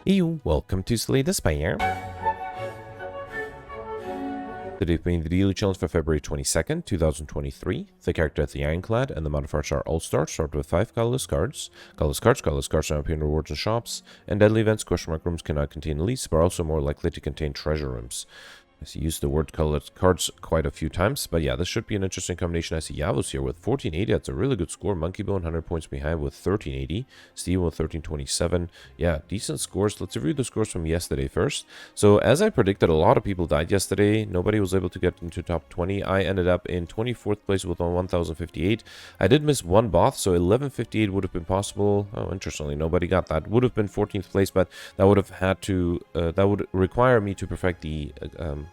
Hey, welcome to Slay the Spire. Today playing the daily challenge for February 22nd, 2023. The character is the Ironclad, and the modifiers are All-Star, start with 5 colorless cards. Colorless cards are appear in rewards and shops, and deadly events rooms cannot contain elites, but are also more likely to contain treasure rooms. I see used the word colored cards quite a few times, but yeah, this should be an interesting combination. I see Yavos here with 1480. That's a really good score. Monkey Bone 100 points behind with 1380. Steve with 1327. Yeah, decent scores. Let's review the scores from yesterday first. So as I predicted, a lot of people died yesterday. Nobody was able to get into top 20. I ended up in 24th place with 1058. I did miss one boss, so 1158 would have been possible. Oh, interestingly, nobody got that. Would have been 14th place, but that would have had to, that would require me to perfect the,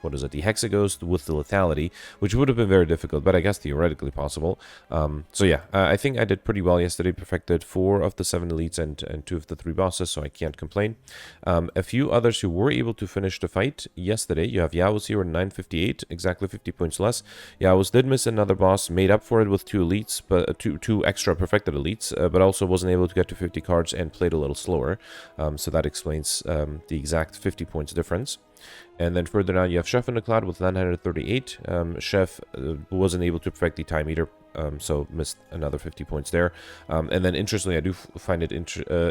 the Hexaghost with the lethality, which would have been very difficult, but I guess theoretically possible. So yeah, I think I did pretty well yesterday. Perfected 4 of the 7 elites and 2 of the 3 bosses, so I can't complain. A few others who were able to finish the fight yesterday. You have Yavos here at 958, exactly 50 points less. Yavos did miss another boss, made up for it with 2 elites, but two extra perfected elites, but also wasn't able to get to 50 cards and played a little slower. So that explains the exact 50 points difference. And then further down, you have Chef in the Cloud with 938. Chef wasn't able to perfect the time meter, so missed another 50 points there. And then interestingly, I do find it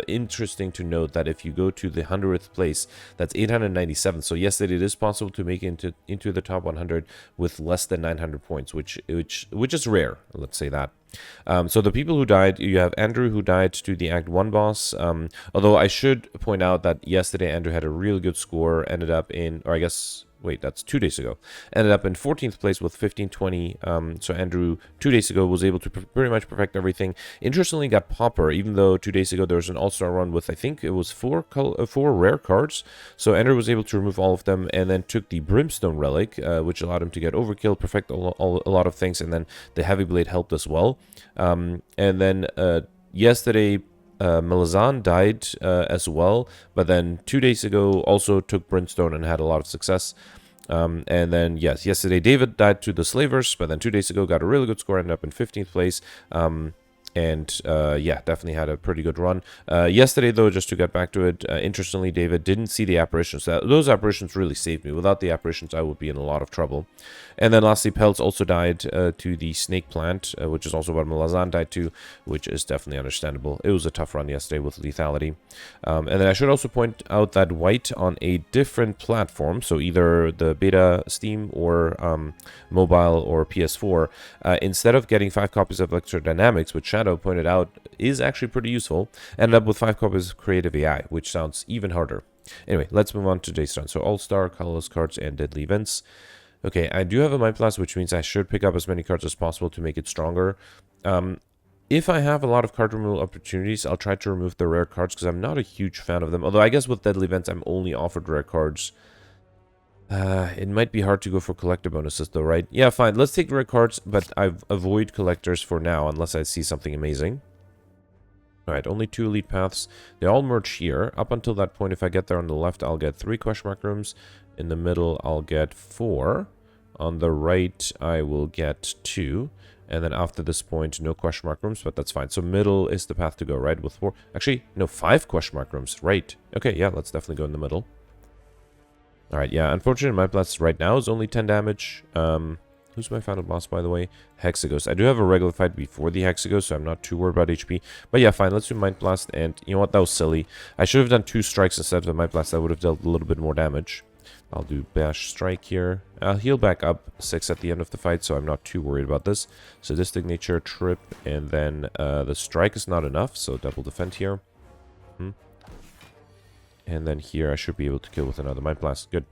interesting to note that if you go to the 100th place, that's 897. So yes, it is possible to make it into the top 100 with less than 900 points, which is rare. Let's say that. So the people who died, you have Andrew who died to the Act 1 boss, although I should point out that yesterday Andrew had a really good score, ended up in, or I guess, wait, that's 2 days ago, ended up in 14th place with 1520, so Andrew 2 days ago was able to pretty much perfect everything. Interestingly got Popper, even though 2 days ago there was an all-star run with, I think it was 4 rare cards, so Andrew was able to remove all of them, and then took the Brimstone Relic, which allowed him to get Overkill, perfect a lot of things, and then the Heavy Blade helped as well. And then yesterday, Malazan died as well, but then 2 days ago also took Brimstone and had a lot of success. And then, yes, yesterday David died to the Slavers, but then 2 days ago got a really good score, ended up in 15th place. Yeah, definitely had a pretty good run. Yesterday, though, just to get back to it, interestingly, David didn't see the apparitions. Those apparitions really saved me. Without the apparitions, I would be in a lot of trouble. And then lastly, Peltz also died to the Snake Plant, which is also what Malazan died to, which is definitely understandable. It was a tough run yesterday with lethality. And then I should also point out that White on a different platform, so either the beta Steam or mobile or PS4, instead of getting 5 copies of Electrodynamics, which Shadow pointed out is actually pretty useful, ended up with 5 copies of Creative AI, which sounds even harder. Anyway, let's move on to today's turn. So All-Star, Colorless Cards, and Deadly Events. Okay, I do have a Mind Blast, which means I should pick up as many cards as possible to make it stronger. If I have a lot of card removal opportunities, I'll try to remove the rare cards, because I'm not a huge fan of them. Although I guess with Deadly Events, I'm only offered rare cards. It might be hard to go for collector bonuses though, right? Yeah, fine. Let's take rare cards, but I avoid collectors for now unless I see something amazing. Alright, only 2 elite paths. They all merge here. Up until that point, if I get there on the left, I'll get 3 question mark rooms. In the middle, I'll get 4. On the right, I will get 2. And then after this point, no question mark rooms, but that's fine. So middle is the path to go, right? With 4. Actually, no, 5 question mark rooms. Right. Okay, yeah, let's definitely go in the middle. Alright, yeah, unfortunately, my blast right now is only 10 damage. Who's my final boss, by the way? Hexaghost. I do have a regular fight before the Hexaghost, so I'm not too worried about HP. But yeah, fine, let's do Mind Blast, and you know what, that was silly. I should have done 2 strikes instead of the Mind Blast. That would have dealt a little bit more damage. I'll do Bash Strike here. I'll heal back up 6 at the end of the fight, so I'm not too worried about this. Sadistic Nature, Trip, and then the Strike is not enough, so double defend here. And then here I should be able to kill with another Mind Blast. Good.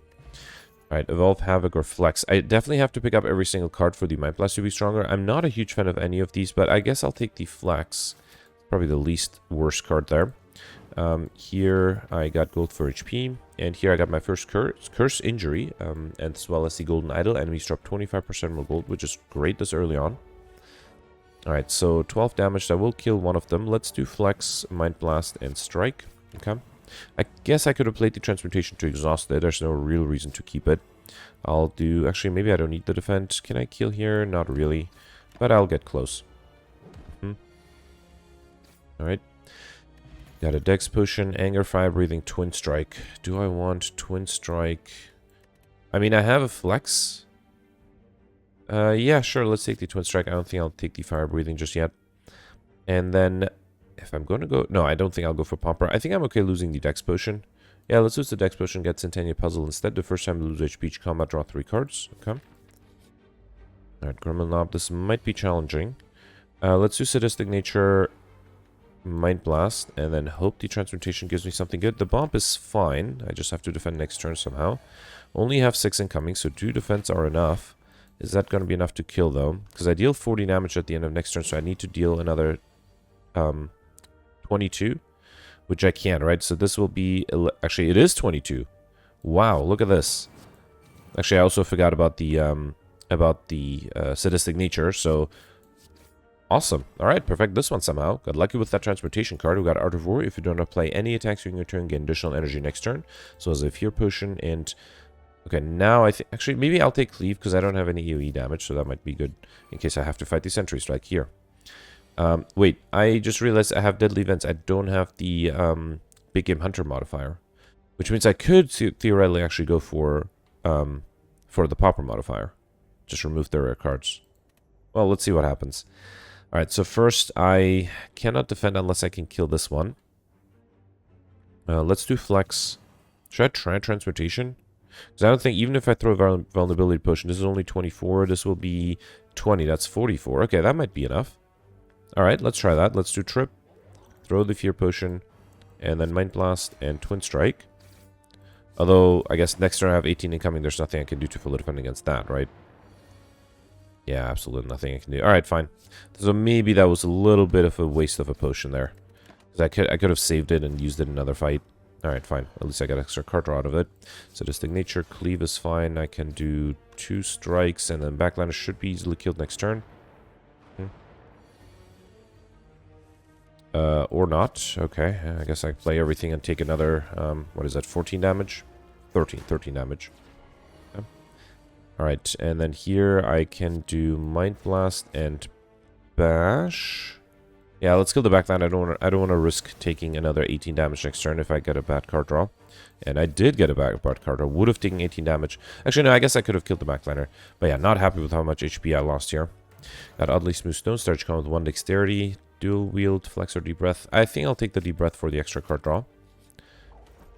Alright, Evolve, Havoc, or Flex. I definitely have to pick up every single card for the Mind Blast to be stronger. I'm not a huge fan of any of these, but I guess I'll take the Flex. Probably the least worst card there. Here I got gold for HP. And here I got my first curse injury, as well as the Golden Idol. Enemies drop 25% more gold, which is great this early on. Alright, so 12 damage. That will kill one of them. Let's do Flex, Mind Blast, and Strike. Okay. I guess I could have played the Transmutation to exhaust it. There's no real reason to keep it. I'll do... Actually, maybe I don't need the defense. Can I kill here? Not really. But I'll get close. Alright. Got a Dex Potion, Anger, Fire Breathing, Twin Strike. Do I want Twin Strike? I mean, I have a Flex. Yeah, sure, let's take the Twin Strike. I don't think I'll take the Fire Breathing just yet. And then, if I'm going to go... No, I don't think I'll go for Pomper. I think I'm okay losing the Dex Potion. Yeah, let's lose the Dex Potion, get Centennial Puzzle instead. The first time I lose HP each combat, draw 3 cards. Okay. Alright, Gremlin Knob. This might be challenging. Let's do Sadistic Nature, Mind Blast, and then hope the Transmutation gives me something good. The Bomb is fine. I just have to defend next turn somehow. Only have 6 incoming, so 2 defense are enough. Is that going to be enough to kill, though? Because I deal 40 damage at the end of next turn, so I need to deal another 22, which I can, right? So this will be... Actually, it is 22. Wow, look at this. Actually, I also forgot about the Sadistic Nature, so... Awesome. Alright, perfect this one somehow. Got lucky with that Transmutation card. We got Art of War. If you don't play any attacks during your turn, gain additional energy next turn. So as a Fear Potion and... Okay, now I think... Actually, maybe I'll take Cleave because I don't have any AoE damage, so that might be good in case I have to fight the Sentry Strike here. Wait, I just realized I have Deadly Events. I don't have the Big Game Hunter modifier, which means I could theoretically actually go for the Pauper modifier. Just remove their rare cards. Well, let's see what happens. Alright, so first, I cannot defend unless I can kill this one. Let's do Flex. Should I try Transmutation? Because I don't think, even if I throw a Vulnerability Potion, this is only 24, this will be 20, that's 44. Okay, that might be enough. Alright, let's try that. Let's do Trip, throw the Fear Potion, and then Mind Blast and Twin Strike. Although, I guess next turn I have 18 incoming, there's nothing I can do to fully defend against that, right? Yeah, absolutely nothing I can do. Alright, fine. So maybe that was a little bit of a waste of a potion there. Because I could have saved it and used it in another fight. Alright, fine. At least I got extra card draw out of it. Sadistic Nature, Cleave is fine. I can do 2 strikes, and then Backliner should be easily killed next turn. Or not. Okay, I guess I play everything and take another, what is that, 14 damage? 13 damage. Okay. Alright, and then here I can do Mind Blast and Bash. Yeah, let's kill the Backline. I don't want to risk taking another 18 damage next turn if I get a bad card draw. And I did get a bad card draw. Would have taken 18 damage. Actually, no, I guess I could have killed the Backliner. But yeah, not happy with how much HP I lost here. Got Oddly Smooth Stone Starch, come with 1 dexterity. Dual wield, Flex, or Deep Breath. I think I'll take the Deep Breath for the extra card draw.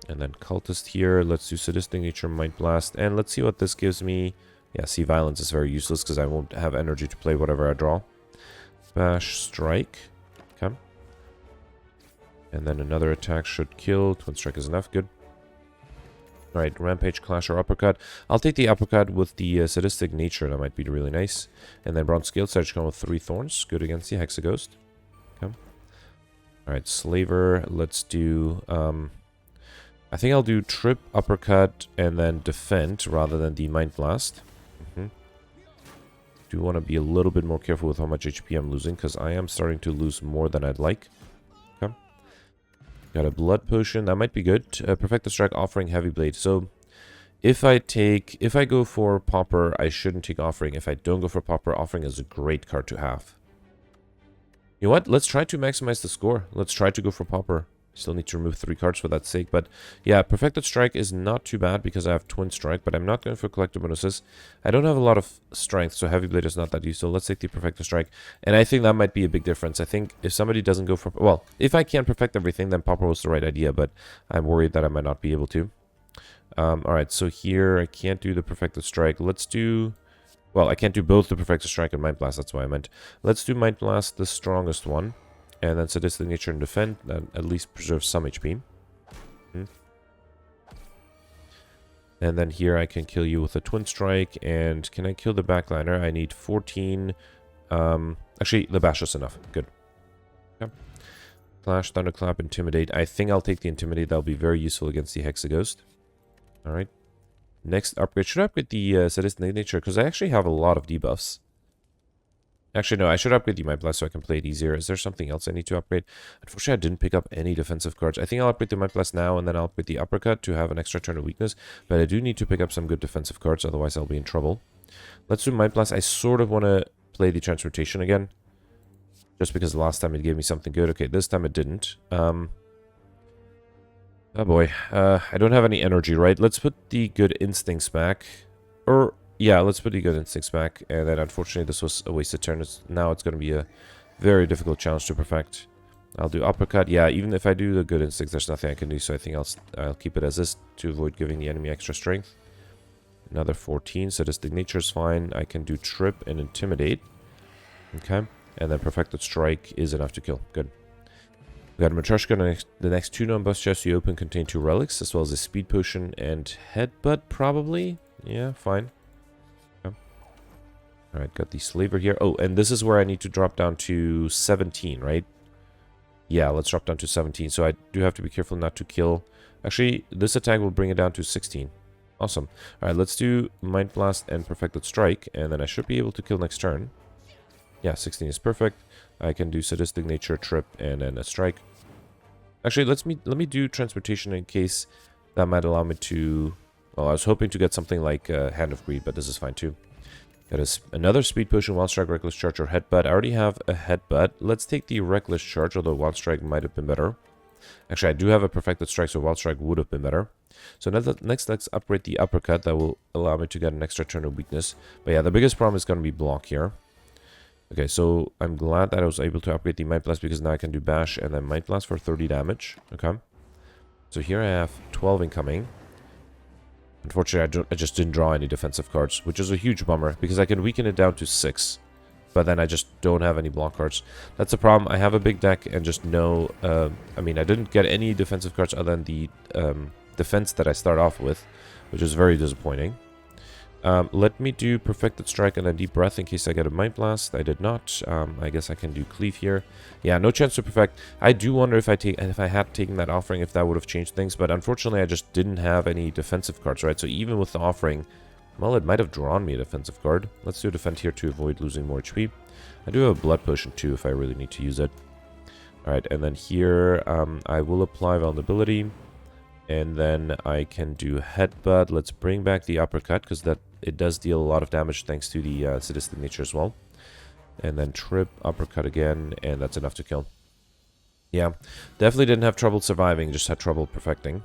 And then Cultist here. Let's do Sadistic Nature, Mind Blast. And let's see what this gives me. Yeah, see, Violence is very useless because I won't have energy to play whatever I draw. Bash, Strike. Okay. And then another attack should kill. Twin Strike is enough. Good. Alright, Rampage, Clash, or Uppercut. I'll take the Uppercut with the Sadistic Nature. That might be really nice. And then Bronze Scale Surge come with 3 Thorns. Good against the Hexaghost. Okay. Alright, Slaver. Let's do... I think I'll do Trip, Uppercut, and then Defend rather than the Mind Blast. Do want to be a little bit more careful with how much HP I'm losing, because I am starting to lose more than I'd like. Okay. Got a Blood Potion. That might be good. Perfect the Strike, offering Heavy Blade. So, if I go for Pauper, I shouldn't take Offering. If I don't go for Pauper, Offering is a great card to have. You know what? Let's try to maximize the score. Let's try to go for Pauper. Still need to remove 3 cards for that sake. But yeah, Perfected Strike is not too bad because I have Twin Strike. But I'm not going for collector bonuses. I don't have a lot of strength, so Heavy Blade is not that useful. Let's take the Perfected Strike. And I think that might be a big difference. I think if somebody doesn't go for... Well, if I can't perfect everything, then Pauper was the right idea. But I'm worried that I might not be able to. Alright, so here I can't do the Perfected Strike. Let's do... Well, I can't do both the Perfected Strike and Mind Blast. That's what I meant. Let's do Mind Blast, the strongest one. And then Sadistic Nature and Defend, that at least preserves some HP. And then here I can kill you with a Twin Strike. And can I kill the Backliner? I need 14. Actually, the Bash is enough. Good. Okay. Clash, Thunderclap, Intimidate. I think I'll take the Intimidate. That'll be very useful against the Hexaghost. Alright. Next upgrade. Should I upgrade the Sadistic Nature? Because I actually have a lot of debuffs. Actually, no, I should upgrade the Mind Blast so I can play it easier. Is there something else I need to upgrade? Unfortunately, I didn't pick up any defensive cards. I think I'll upgrade the Mind Blast now, and then I'll upgrade the Uppercut to have an extra turn of weakness. But I do need to pick up some good defensive cards, otherwise I'll be in trouble. Let's do Mind Blast. I sort of want to play the Transmutation again. Just because the last time it gave me something good. Okay, this time it didn't. Oh boy, I don't have any energy, right? Let's put the good instincts back. Or, yeah, let's put the good instincts back. And then, unfortunately, this was a wasted turn. Now it's going to be a very difficult challenge to perfect. I'll do uppercut. Yeah, even if I do the good instincts, there's nothing I can do. So I think I'll keep it as is to avoid giving the enemy extra strength. Another 14. Sadistic Nature is fine. I can do trip and intimidate. Okay. And then perfected strike is enough to kill. Good. We got a Matryoshka. The next two non-boss chests you open contain 2 relics, as well as a speed potion and headbutt, probably. Yeah, fine. Okay. Alright, got the slaver here. Oh, and this is where I need to drop down to 17, right? Yeah, let's drop down to 17. So I do have to be careful not to kill. Actually, this attack will bring it down to 16. Awesome. Alright, let's do Mind Blast and Perfected Strike, and then I should be able to kill next turn. Yeah, 16 is perfect. I can do Sadistic Nature, Trip, and then a Strike. Actually, let me do Transmutation in case that might allow me to... Well, I was hoping to get something like Hand of Greed, but this is fine too. That is another Speed Potion, Wild Strike, Reckless Charge, or Headbutt. I already have a Headbutt. Let's take the Reckless Charge, although Wild Strike might have been better. Actually, I do have a Perfected Strike, so Wild Strike would have been better. So next, let's upgrade the Uppercut. That will allow me to get an extra turn of weakness. But yeah, the biggest problem is going to be block here. Okay, so I'm glad that I was able to upgrade the Might Blast because now I can do Bash and then Might Blast for 30 damage. Okay. So here I have 12 incoming. Unfortunately, I just didn't draw any defensive cards, which is a huge bummer because I can weaken it down to 6. But then I just don't have any block cards. That's a problem. I have a big deck and just no... I mean, I didn't get any defensive cards other than the defense that I start off with, which is very disappointing. Let me do Perfected Strike and then Deep Breath in case I get a Mind Blast. I did not. I guess I can do Cleave here. Yeah, no chance to perfect. I do wonder if I had taken that offering, if that would have changed things. But unfortunately, I just didn't have any defensive cards, right? So even with the offering, well, it might have drawn me a defensive card. Let's do Defend here to avoid losing more HP. I do have a Blood Potion too if I really need to use it. Alright, and then here I will apply Vulnerability. And then I can do Headbutt. Let's bring back the Uppercut because it does deal a lot of damage thanks to the Sadistic Nature as well. And then Trip, Uppercut again, and that's enough to kill. Yeah, definitely didn't have trouble surviving, just had trouble perfecting.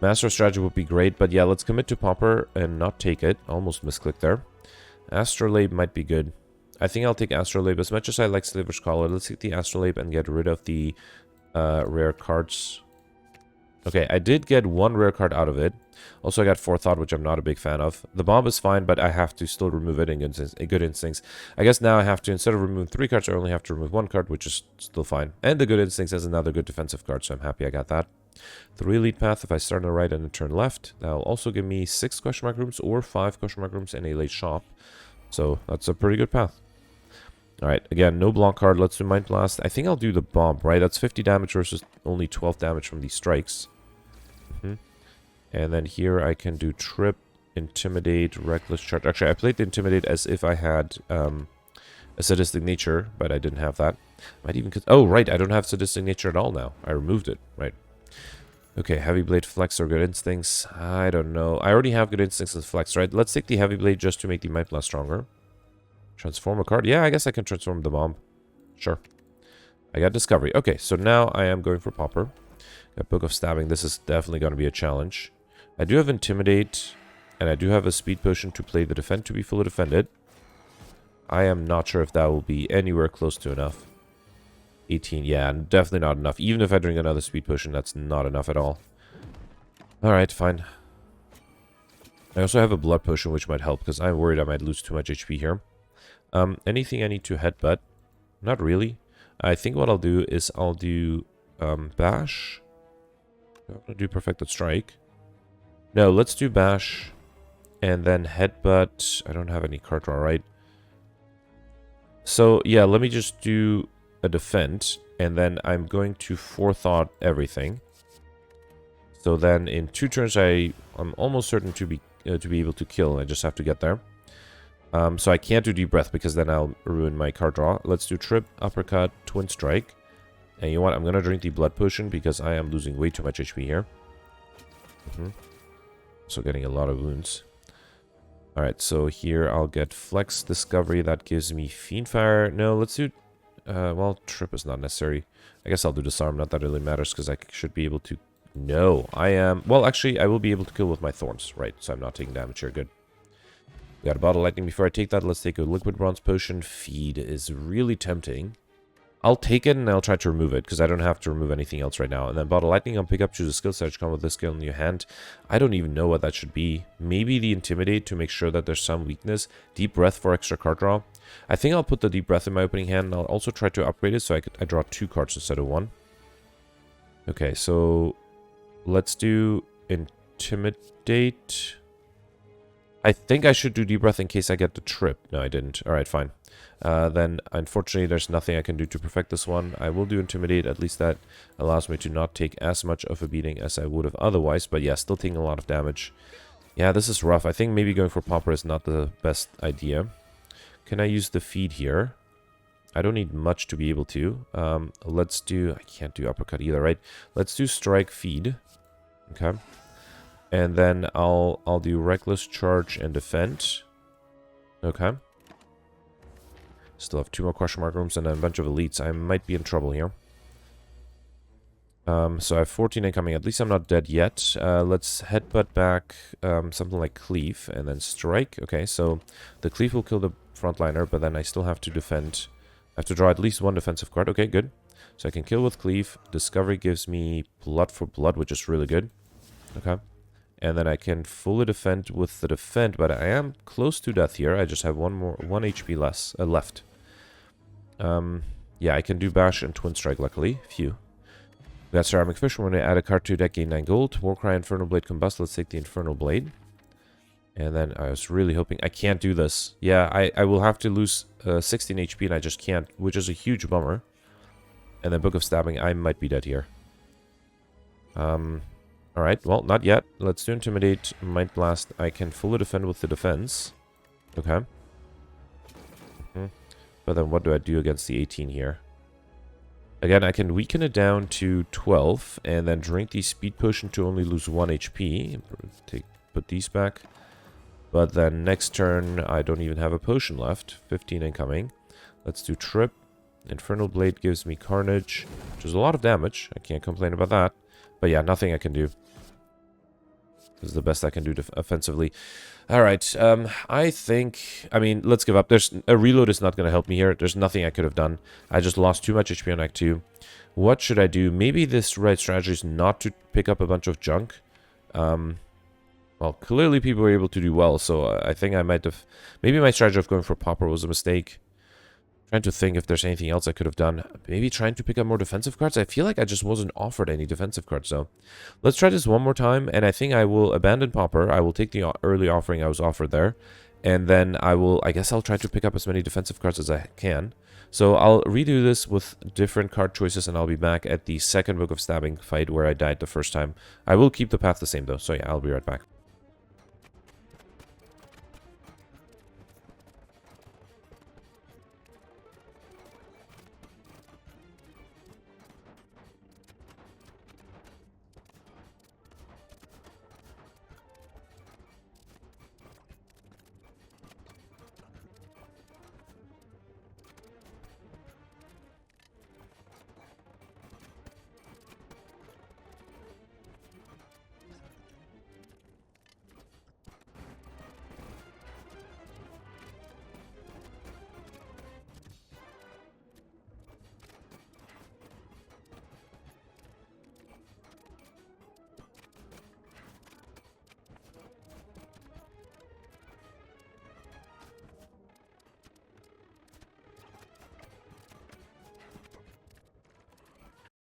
Master Strategy would be great, but yeah, let's commit to Pauper and not take it. Almost misclicked there. Astrolabe might be good. I think I'll take Astrolabe. As much as I like Slaver's Collar, let's take the Astrolabe and get rid of the rare cards. Okay, I did get 1 rare card out of it. Also, I got Forethought, which I'm not a big fan of. The bomb is fine, but I have to still remove it in Good Instincts. I guess now I have to, instead of removing 3 cards, I only have to remove 1 card, which is still fine. And the Good Instincts is another good defensive card, so I'm happy I got that. 3 lead path, if I start on the right and then turn left, that'll also give me 6 question mark rooms or 5 question mark rooms and a late shop. So that's a pretty good path. Alright, again, no block card. Let's do Mind Blast. I think I'll do the bomb, right? That's 50 damage versus only 12 damage from these strikes. And then here I can do Trip, Intimidate, Reckless Charge. Actually, I played the Intimidate as if I had a Sadistic Nature, but I didn't have that. Might even... Oh, right, I don't have Sadistic Nature at all now. I removed it, right. Okay, Heavy Blade, Flex, or Good Instincts. I don't know. I already have Good Instincts and Flex, right? Let's take the Heavy Blade just to make the Might Blast stronger. Transform a card? Yeah, I guess I can transform the bomb. Sure. I got Discovery. Okay, so now I am going for Pauper. Got Book of Stabbing. This is definitely going to be a challenge. I do have Intimidate, and I do have a Speed Potion to play the Defend to be fully defended. I am not sure if that will be anywhere close to enough. 18, yeah, definitely not enough. Even if I drink another Speed Potion, that's not enough at all. Alright, fine. I also have a Blood Potion, which might help, because I'm worried I might lose too much HP here. Anything I need to Headbutt? Not really. I think what I'll do is I'll do Bash. I'm going to do Perfected Strike. No, let's do Bash. And then Headbutt. I don't have any card draw, right? So, yeah, let me just do a Defend. And then I'm going to Forethought everything. So then in 2 turns, I'm almost certain to be able to kill. I just have to get there. So I can't do Deep Breath because then I'll ruin my card draw. Let's do Trip, Uppercut, Twin Strike. And you know what? I'm going to drink the Blood Potion because I am losing way too much HP here. So getting a lot of wounds. Alright, so here I'll get Flex Discovery. That gives me Fiendfire. No, let's do... well, Trip is not necessary. I guess I'll do Disarm. Not that it really matters because I should be able to No, I am... Well, actually, I will be able to kill with my thorns, right? So I'm not taking damage here. Good. We got a bottle of lightning. Before I take that, let's take a liquid bronze potion. Feed is really tempting. I'll take it and I'll try to remove it because I don't have to remove anything else right now. And then bottle of lightning, I'll pick up, choose a skill set, come with this skill in your hand. I don't even know what that should be. Maybe the intimidate to make sure that there's some weakness. Deep breath for extra card draw. I think I'll put the deep breath in my opening hand. And I'll also try to upgrade it so I draw 2 cards instead of 1. Okay, so let's do intimidate. I think I should do deep breath in case I get the trip. No, I didn't. All right, fine. Then, unfortunately, there's nothing I can do to perfect this one. I will do intimidate. At least that allows me to not take as much of a beating as I would have otherwise. But yeah, still taking a lot of damage. Yeah, this is rough. I think maybe going for popper is not the best idea. Can I use the feed here? I don't need much to be able to. Let's do... I can't do uppercut either, right? Let's do strike feed. Okay. And then I'll do reckless charge and defend. Okay. Still have 2 more question mark rooms and then a bunch of elites. I might be in trouble here. So I have 14 incoming. At least I'm not dead yet. Let's headbutt back something like cleave and then strike. Okay, so the cleave will kill the frontliner, but then I still have to defend. I have to draw at least 1 defensive card. Okay, good. So I can kill with cleave. Discovery gives me blood for blood, which is really good. Okay. And then I can fully defend with the defend, but I am close to death here. I just have 1 HP less left. Yeah, I can do bash and twin strike, luckily. Phew. We got Ceramic Fish. We're going to add a card to deck, gain 9 gold. Warcry, Infernal Blade, Combust. Let's take the Infernal Blade. And then I was really hoping... I can't do this. Yeah, I will have to lose 16 HP, and I just can't, which is a huge bummer. And then Book of Stabbing. I might be dead here. Alright, well, not yet. Let's do Intimidate, Mind Blast. I can fully defend with the defense. Okay. But then what do I do against the 18 here? Again, I can weaken it down to 12, and then drink the Speed Potion to only lose 1 HP. Put these back. But then next turn, I don't even have a potion left. 15 incoming. Let's do Trip. Infernal Blade gives me Carnage, which is a lot of damage. I can't complain about that. But yeah, nothing I can do. This is the best I can do offensively. Alright, I think... I mean, let's give up. There's a reload is not going to help me here. There's nothing I could have done. I just lost too much HP on Act 2. What should I do? Maybe this right strategy is not to pick up a bunch of junk. Well, clearly people were able to do well, so I think I might have... Maybe my strategy of going for popper was a mistake. Trying to think if there's anything else I could have done. Maybe trying to pick up more defensive cards. I feel like I just wasn't offered any defensive cards, so... Let's try this one more time, and I think I will abandon popper. I will take the early offering I was offered there. And then I guess I'll try to pick up as many defensive cards as I can. So I'll redo this with different card choices, and I'll be back at the second Book of Stabbing fight where I died the first time. I will keep the path the same, though. So yeah, I'll be right back.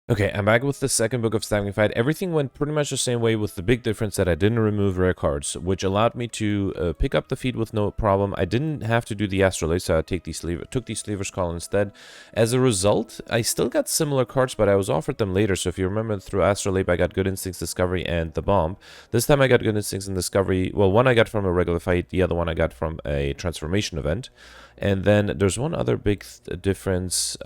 Okay, I'm back with the second Book of Stabbing fight. Everything went pretty much the same way, with the big difference that I didn't remove rare cards, which allowed me to pick up the feed with no problem. I didn't have to do the Astrolabe, so I took the Sleever's Call instead. As a result, I still got similar cards, but I was offered them later. So if you remember, through Astrolabe, I got Good Instincts, Discovery, and the Bomb. This time I got Good Instincts and Discovery. Well, one I got from a regular fight, the other one I got from a transformation event. And then there's one other big difference...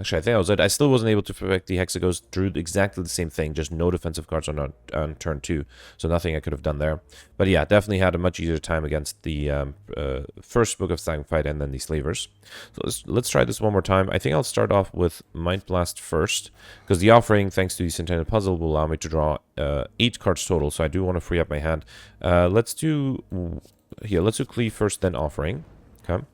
Actually, I think I was it. I still wasn't able to perfect the Hexagons. Drew exactly the same thing, just no defensive cards on turn 2. So nothing I could have done there. But yeah, definitely had a much easier time against the first Book of Sanctified and then the Slavers. So let's try this one more time. I think I'll start off with Mind Blast first, because the offering, thanks to the Centennial Puzzle, will allow me to draw 8 cards total. So I do want to free up my hand. Let's do Cleave first, then Offering. Okay.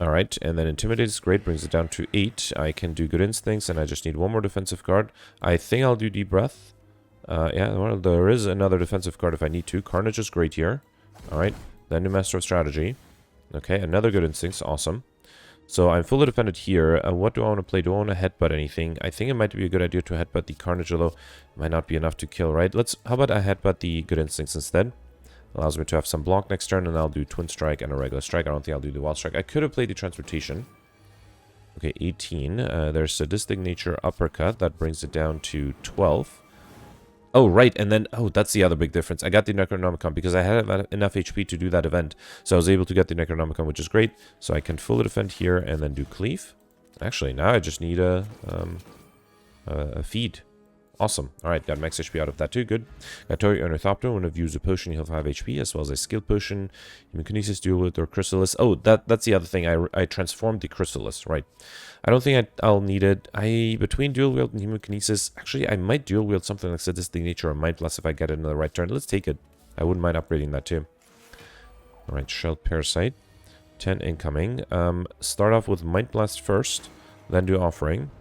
Alright, and then Intimidate is great, brings it down to 8. I can do Good Instincts, and I just need one more defensive card. I think I'll do Deep Breath. Yeah, well, there is another defensive card if I need to. Carnage is great here. Alright, then do Master of Strategy. Okay, another Good Instincts, awesome. So I'm fully defended here. What do I want to play? Do I want to headbutt anything? I think it might be a good idea to headbutt the Carnage, although it might not be enough to kill, right? How about I headbutt the Good Instincts instead? Allows me to have some block next turn, and I'll do Twin Strike and a regular strike. I don't think I'll do the Wild Strike. I could have played the Transmutation. Okay, 18. There's Sadistic Nature Uppercut. That brings it down to 12. Oh, right, and then... Oh, that's the other big difference. I got the Necronomicon because I had enough HP to do that event. So I was able to get the Necronomicon, which is great. So I can fully defend here and then do Cleave. Actually, now I just need a feed. Awesome. Alright, got max HP out of that too. Good. Got Tori Ornithopter. When I've used a potion, he'll have 5 HP, as well as a skill potion. Kinesis, Dual Wield, or Chrysalis. Oh, that's the other thing. I transformed the Chrysalis, right. I don't think I'll need it. Between Dual Wield and Hemokinesis, actually, I might Dual Wield something like Sadistic Nature or Mind Blast if I get it in the right turn. Let's take it. I wouldn't mind upgrading that too. Alright, Shell Parasite. 10 incoming. Start off with Mind Blast first, then do Offering.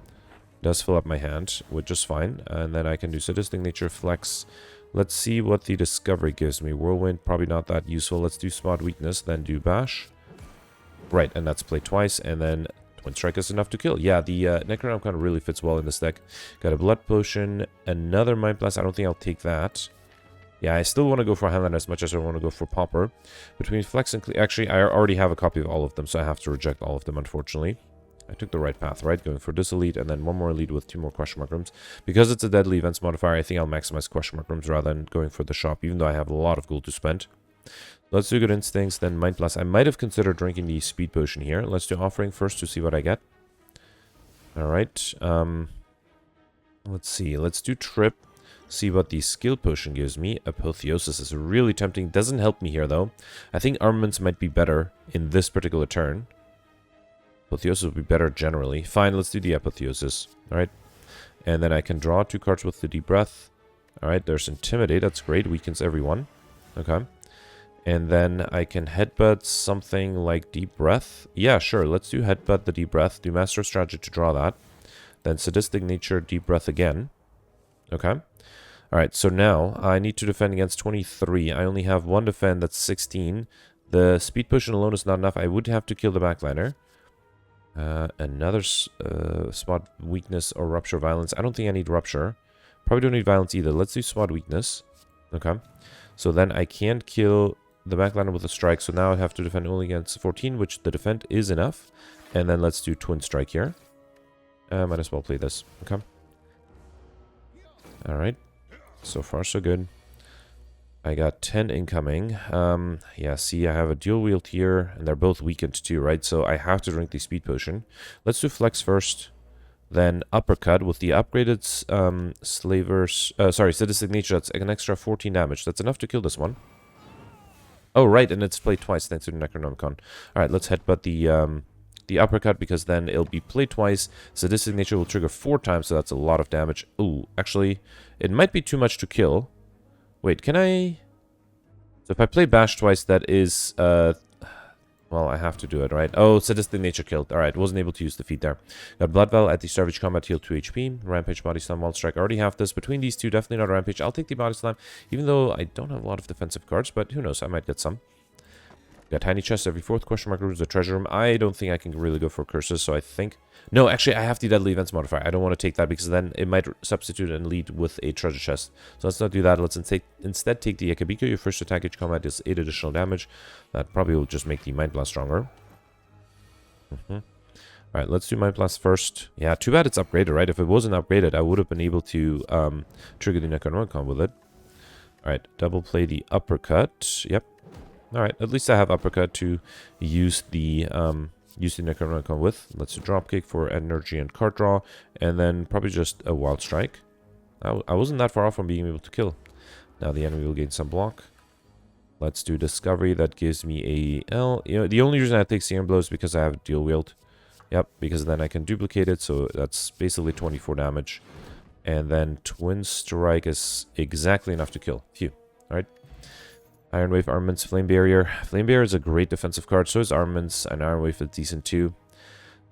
Does fill up my hand, which is fine. And then I can do Sadistic Nature, Flex. Let's see what the Discovery gives me. Whirlwind, probably not that useful. Let's do Spot Weakness, then do Bash. Right, and that's played twice, and then Twin Strike is enough to kill. Yeah, the Necronomicon really fits well in this deck. Got a Blood Potion, another Mind Blast. I don't think I'll take that. Yeah, I still want to go for Handland as much as I want to go for Pauper. Between Flex and... Actually, I already have a copy of all of them, so I have to reject all of them, unfortunately. I took the right path, right? Going for this elite and then one more elite with 2 more question mark rooms. Because it's a deadly events modifier, I think I'll maximize question mark rooms rather than going for the shop, even though I have a lot of gold to spend. Let's do Good Instincts, then Mind Blast. I might have considered drinking the Speed Potion here. Let's do Offering first to see what I get. Alright. Let's see. Let's do Trip. See what the Skill Potion gives me. Apotheosis is really tempting. Doesn't help me here, though. I think Armaments might be better in this particular turn. Apotheosis would be better generally. Fine, let's do the Apotheosis. Alright. And then I can draw 2 cards with the Deep Breath. Alright, there's Intimidate. That's great. Weakens everyone. Okay. And then I can Headbutt something like Deep Breath. Yeah, sure. Let's do Headbutt the Deep Breath. Do Master of Strategy to draw that. Then Sadistic Nature, Deep Breath again. Okay. Alright, so now I need to defend against 23. I only have 1 defend. That's 16. The Speed Potion alone is not enough. I would have to kill the Backliner. Another Spot Weakness or Rupture Violence. I don't think I need Rupture. Probably don't need Violence either. Let's do Spot Weakness. Okay. So then I can't kill the Backliner with a Strike. So now I have to defend only against 14, which the defend is enough. And then let's do Twin Strike here. Might as well play this. Okay. Alright. So far, so good. I got 10 incoming. Yeah, see, I have a Dual Wield here, and they're both weakened too, right? So I have to drink the Speed Potion. Let's do Flex first, then Uppercut with the upgraded Sadistic Nature. That's an extra 14 damage. That's enough to kill this one. Oh, right, and it's played twice thanks to the Necronomicon. Alright, let's headbutt the Uppercut, because then it'll be played twice. Sadistic Nature will trigger 4 times, so that's a lot of damage. Ooh, actually, it might be too much to kill. Wait, can I... So if I play Bash twice, that is... Well, I have to do it, right? Oh, Sadistic Nature killed. Alright, wasn't able to use the feat there. Got Blood Veil at the start of each combat, heal 2 HP. Rampage, Body Slam, Wild Strike. I already have this. Between these two, definitely not Rampage. I'll take the Body Slam, even though I don't have a lot of defensive cards, but who knows, I might get some. Got Tiny Chest every 4th question mark room is a treasure room. I don't think I can really go for curses, so I think... No, actually, I have the Deadly Events modifier. I don't want to take that because then it might substitute and lead with a treasure chest. So let's not do that. Let's instead take the Ekabiko. Your first attack each combat is 8 additional damage. That probably will just make the Mind Blast stronger. Alright, let's do Mind Blast first. Yeah, too bad it's upgraded, right? If it wasn't upgraded, I would have been able to trigger the Necronomicon with it. Alright, double play the Uppercut. Yep. Alright, at least I have Uppercut to use the use the Necronomicon with. Let's do dropkick for energy and card draw, and then probably just a wild strike. I wasn't that far off from being able to kill. Now the enemy will gain some block. Let's do discovery. That gives me a L. You know, the only reason I take Serum Blow is because I have dual wield. Yep, because then I can duplicate it, so that's basically 24 damage. And then Twin Strike is exactly enough to kill. Phew. Alright. Iron Wave, Armaments, Flame Barrier. Flame Barrier is a great defensive card, so is Armaments, and Iron Wave is decent too.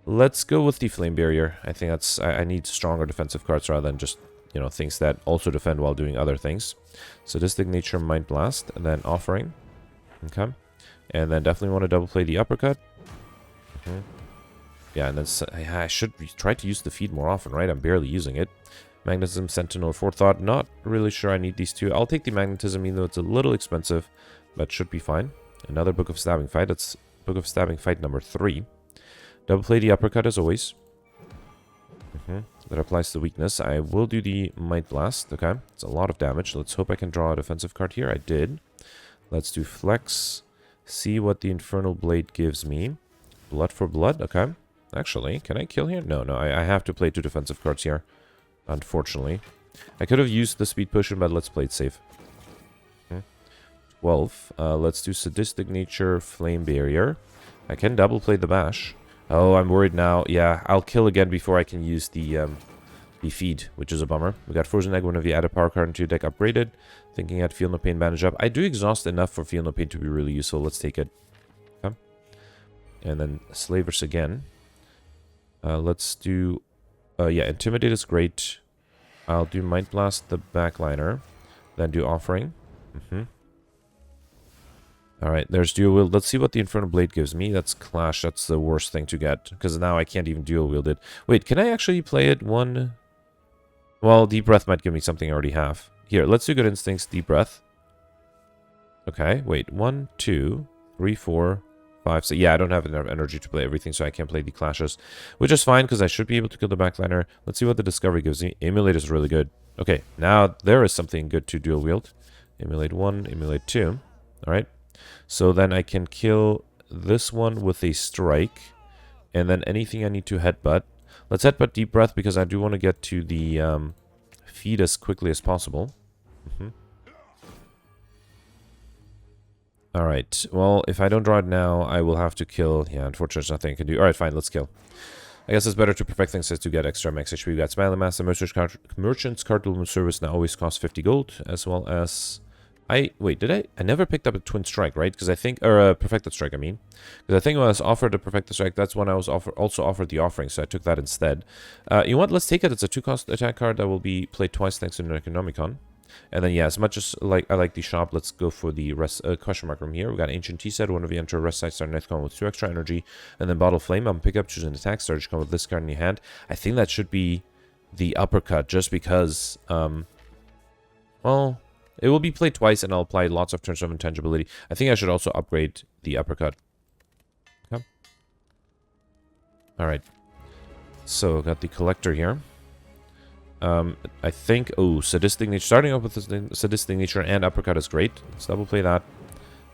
Let's go with the Flame Barrier. I think that's... I need stronger defensive cards rather than just, you know, things that also defend while doing other things. Sadistic Nature, Mind Blast, and then Offering. Okay. And then definitely want to double play the Uppercut. Yeah, and then I should try to use the feed more often, right? I'm barely using it. Magnetism, Sentinel, Forethought. Not really sure I need these two. I'll take the Magnetism, even though it's a little expensive, but should be fine. Another Book of Stabbing Fight. That's Book of Stabbing Fight number 3. Double play the Uppercut as always. That applies to weakness. I will do the Might Blast. Okay, it's a lot of damage. Let's hope I can draw a defensive card here. I did. Let's do Flex. See what the Infernal Blade gives me. Blood for blood. Okay. Actually, can I kill here? No, I have to play 2 defensive cards here. Unfortunately. I could have used the Speed Potion, but let's play it safe. 12. Let's do Sadistic Nature, Flame Barrier. I can double play the Bash. Oh, I'm worried now. Yeah, I'll kill again before I can use the feed, which is a bummer. We got Frozen Egg whenever you add a power card into your deck upgraded. Thinking I'd Feel No Pain bandage up. I do exhaust enough for Feel No Pain to be really useful. Let's take it. Okay. And then Slavers again. Let's do... yeah, Intimidate is great. I'll do Might Blast the Backliner. Then do Offering. Alright, there's Dual Wield. Let's see what the Infernal Blade gives me. That's Clash. That's the worst thing to get. Because now I can't even Dual Wield it. Wait, can I actually play it one... Well, Deep Breath might give me something I already have. Here, let's do Good Instincts, Deep Breath. Okay, wait. 1, 2, 3, 4... 5, so yeah, I don't have enough energy to play everything, so I can't play the clashes, which is fine because I should be able to kill the backliner. Let's see what the discovery gives me. Emulate is really good. Okay, now there is something good to dual wield. Emulate 1, emulate 2. All right, so then I can kill this one with a strike, and then anything I need to headbutt. Let's headbutt Deep Breath because I do want to get to the feed as quickly as possible. Alright, well, if I don't draw it now, I will have to kill... Yeah, unfortunately, there's nothing I can do. Alright, fine, let's kill. I guess it's better to perfect things as to get extra max HP. We got Smiling Master, Merchant's Card Service now always costs 50 gold, as well as... Wait, did I? I never picked up a Twin Strike, right? Because I think... Or a Perfected Strike, I mean. Because I think when I was offered a Perfected Strike, that's when I was also offered the Offering, so I took that instead. You know what? Let's take it. It's a 2-cost attack card that will be played twice thanks to the Necronomicon. And then, yeah, as much as I like the shop, let's go for the rest question mark room here. We got Ancient Tea Set. Whenever you enter a rest site, start Nightcon with 2 extra energy. And then Bottle Flame. I'm pick up, choose an attack, start come with this card in your hand. I think that should be the Uppercut, just because, well, it will be played twice, and I'll apply lots of turns of intangibility. I think I should also upgrade the Uppercut. Okay. Alright. So, got the Collector here. I think... Oh, Sadistic Nature. Starting off with the Sadistic Nature and Uppercut is great. Let's double play that.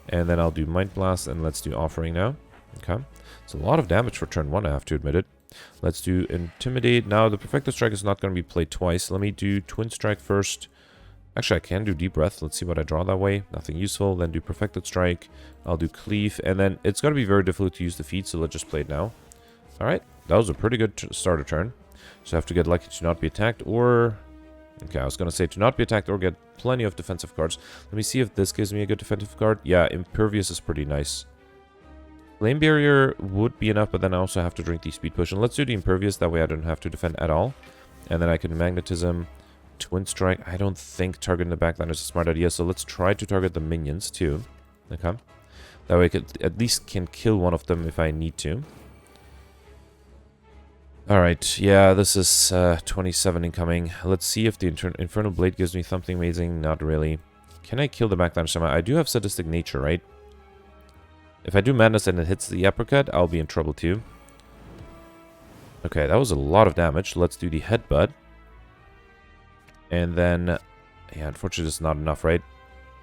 And then I'll do Mind Blast, and let's do Offering now. Okay. It's a lot of damage for turn 1, I have to admit it. Let's do Intimidate. Now, the Perfected Strike is not going to be played twice. Let me do Twin Strike first. Actually, I can do Deep Breath. Let's see what I draw that way. Nothing useful. Then do Perfected Strike. I'll do Cleave. And then it's going to be very difficult to use the feat, so let's just play it now. Alright. That was a pretty good starter turn. So I have to get lucky to not be attacked, or... Okay, I was going to say to not be attacked or get plenty of defensive cards. Let me see if this gives me a good defensive card. Yeah, Impervious is pretty nice. Flame Barrier would be enough, but then I also have to drink the Speed Potion. Let's do the Impervious, that way I don't have to defend at all. And then I can Magnetism, Twin Strike. I don't think targeting the backline is a smart idea, so let's try to target the minions too. Okay. That way I could, at least can kill one of them if I need to. Alright, yeah, this is 27 incoming. Let's see if the Infernal Blade gives me something amazing. Not really. Can I kill the backline somehow? I do have Sadistic Nature, right? If I do Madness and it hits the Uppercut, I'll be in trouble too. Okay, that was a lot of damage. Let's do the Headbutt. And then... Yeah, unfortunately, it's not enough, right?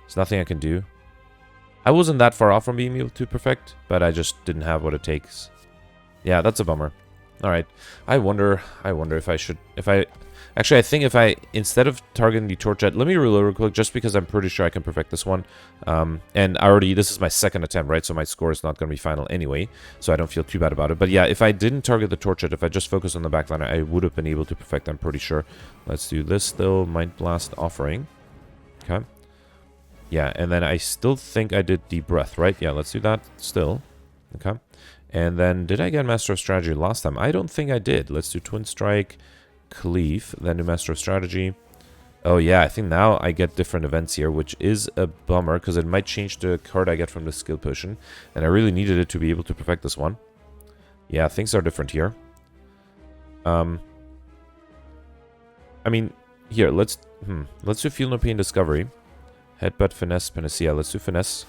There's nothing I can do. I wasn't that far off from being able to perfect, but I just didn't have what it takes. Yeah, that's a bummer. Alright. I wonder if I should... Actually, I think if I... Instead of targeting the Torchette... Let me reload real quick, just because I'm pretty sure I can perfect this one. And I already... This is my second attempt, right? So my score is not going to be final anyway. So I don't feel too bad about it. But yeah, if I didn't target the Torchette, if I just focused on the backline, I would have been able to perfect, I'm pretty sure. Let's do this, though. Mind Blast Offering. Okay. Yeah, and then I still think I did the Breath, right? Yeah, let's do that still. Okay. And then, did I get Master of Strategy last time? I don't think I did. Let's do Twin Strike, Cleave, then do Master of Strategy. Oh yeah, I think now I get different events here, which is a bummer, because it might change the card I get from the skill potion. And I really needed it to be able to perfect this one. Yeah, things are different here. I mean, here, let's do Feel No Pain Discovery. Headbutt, Finesse, Panacea. Let's do Finesse.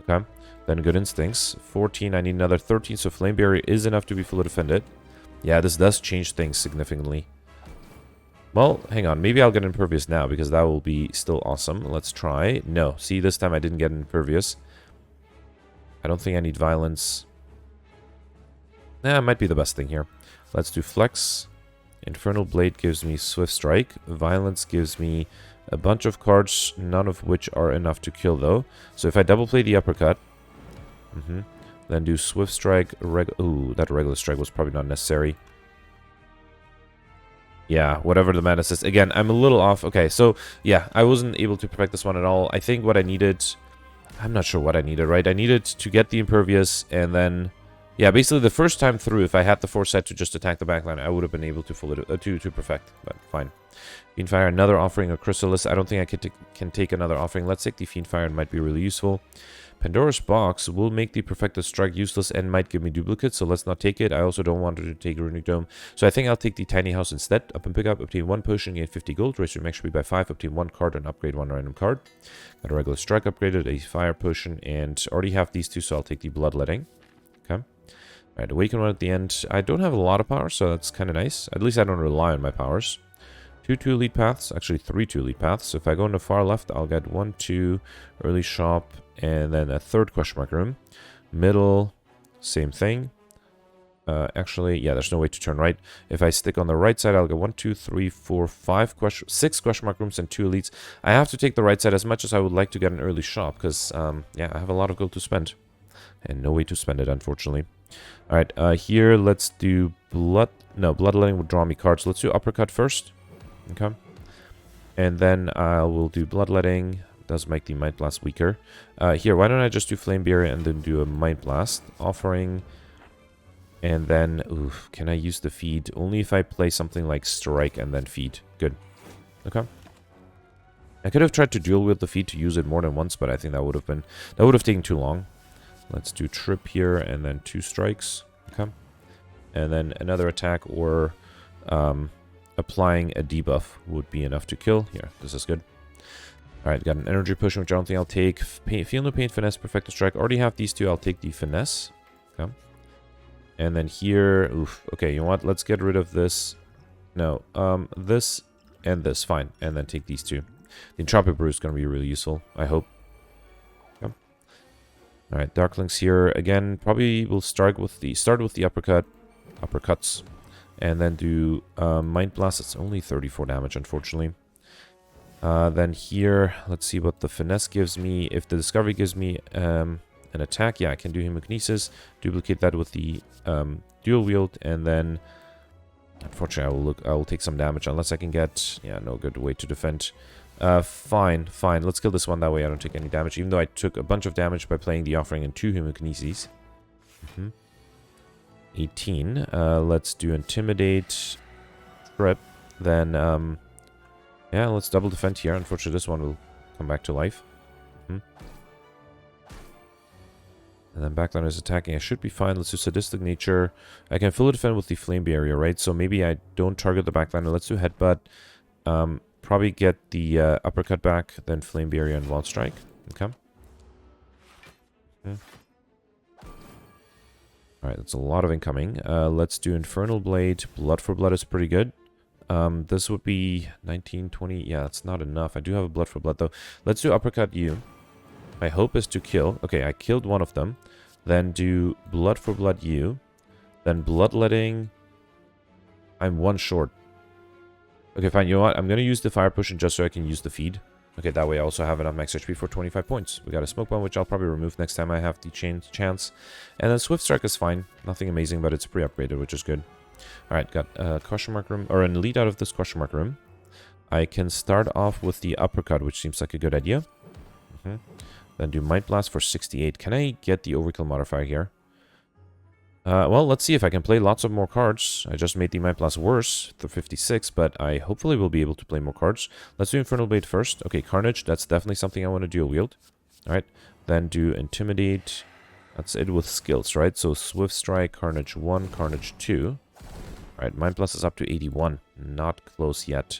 Okay. Then Good Instincts. 14, I need another 13, so Flame Barrier is enough to be fully defended. Yeah, this does change things significantly. Well, hang on. Maybe I'll get Impervious now, because that will be still awesome. Let's try. No. See, this time I didn't get Impervious. I don't think I need Violence. Nah, it might be the best thing here. Let's do Flex. Infernal Blade gives me Swift Strike. Violence gives me a bunch of cards, none of which are enough to kill, though. So if I double play the Uppercut... Then do Swift Strike. Ooh, that regular strike was probably not necessary. Yeah, whatever the mana says. Again, I'm a little off. Okay, so yeah, I wasn't able to perfect this one at all. I think what I needed... I'm not sure what I needed, right? I needed to get the Impervious, and then... Yeah, basically the first time through, if I had the foresight to just attack the backline, I would have been able to to perfect, but fine. Fiendfire, another offering of Chrysalis. I don't think I can take another offering. Let's take the Fiendfire, it might be really useful. Pandora's Box will make the Perfected Strike useless and might give me duplicates, so let's not take it. I also don't want to take Runic Dome, so I think I'll take the Tiny House instead. Up and pick up, obtain 1 potion, gain 50 gold, raise your max speed by 5, obtain 1 card, and upgrade 1 random card. Got a regular Strike upgraded, a Fire Potion, and already have these two, so I'll take the Bloodletting. Okay. Alright, Awaken one at the end. I don't have a lot of power, so that's kind of nice. At least I don't rely on my powers. 2 Elite Paths, actually 3 Elite Paths. So if I go into far left, I'll get 1, 2, Early Shop, and then a 3rd question mark room. Middle, same thing. Actually, yeah, there's no way to turn right. If I stick on the right side, I'll get 1, 2, 3, 4, 5, 6 question mark rooms and 2 elites. I have to take the right side as much as I would like to get an early shop, because, yeah, I have a lot of gold to spend. And no way to spend it, unfortunately. Alright, here, let's do Bloodletting would draw me cards. Let's do Uppercut first. Okay. And then I will do Bloodletting. Does make the Mind Blast weaker. Here, why don't I just do Flame Barrier and then do a Mind Blast offering. And then, oof, can I use the feed? Only if I play something like Strike and then feed. Good. Okay. I could have tried to dual wield the feed to use it more than once, but I think that would have taken too long. Let's do Trip here and then 2 strikes. Okay. And then another attack or applying a debuff would be enough to kill. Here, this is good. Alright, got an Energy Potion, which I don't think I'll take. Feel No Pain, Finesse, Perfected Strike. Already have these two, I'll take the Finesse. Okay. And then here, oof. Okay, you know what? Let's get rid of this. No, this and this, fine. And then take these two. The Entropic Brew is going to be really useful, I hope. Okay. Alright, Darklings here. Again, probably we'll start with the uppercuts. And then do Mind Blast. It's only 34 damage, unfortunately. Then here, let's see what the Finesse gives me. If the Discovery gives me an attack, yeah, I can do Hemokinesis. Duplicate that with the Dual Wield, and then unfortunately I will take some damage unless I can get, yeah, no good way to defend. Fine. Let's kill this one, that way I don't take any damage, even though I took a bunch of damage by playing the Offering and 2 Hemokinesis. 18. Let's do Intimidate, Trip, then yeah, let's double defend here. Unfortunately, this one will come back to life. And then Backline is attacking. I should be fine. Let's do Sadistic Nature. I can fully defend with the Flame Barrier, right? So maybe I don't target the Backliner. Let's do Headbutt. Probably get the Uppercut back, then Flame Barrier and Wild Strike. Okay. Alright, that's a lot of incoming. Let's do Infernal Blade. Blood for Blood is pretty good. This would be 19, 20. Yeah, that's not enough. I do have a Blood for Blood, though. Let's do Uppercut you. My hope is to kill. Okay, I killed one of them. Then do Blood for Blood you. Then Bloodletting. I'm 1 short. Okay, fine. You know what? I'm going to use the Fire Potion just so I can use the feed. Okay, that way I also have enough max HP for 25 points. We got a Smoke Bomb, which I'll probably remove next time I have the chance. And then Swift Strike is fine. Nothing amazing, but it's pre-upgraded, which is good. Alright, got a question mark room, or an elite out of this question mark room. I can start off with the Uppercut, which seems like a good idea. Then do Might Blast for 68. Can I get the Overkill modifier here? Well, let's see if I can play lots of more cards. I just made the Might Blast worse to 56, but I hopefully will be able to play more cards. Let's do Infernal Blade first. Okay, Carnage, that's definitely something I want to dual wield. Alright, then do Intimidate. That's it with skills, right? So Swift Strike, Carnage 1, Carnage 2. Alright, Mind Blast is up to 81. Not close yet.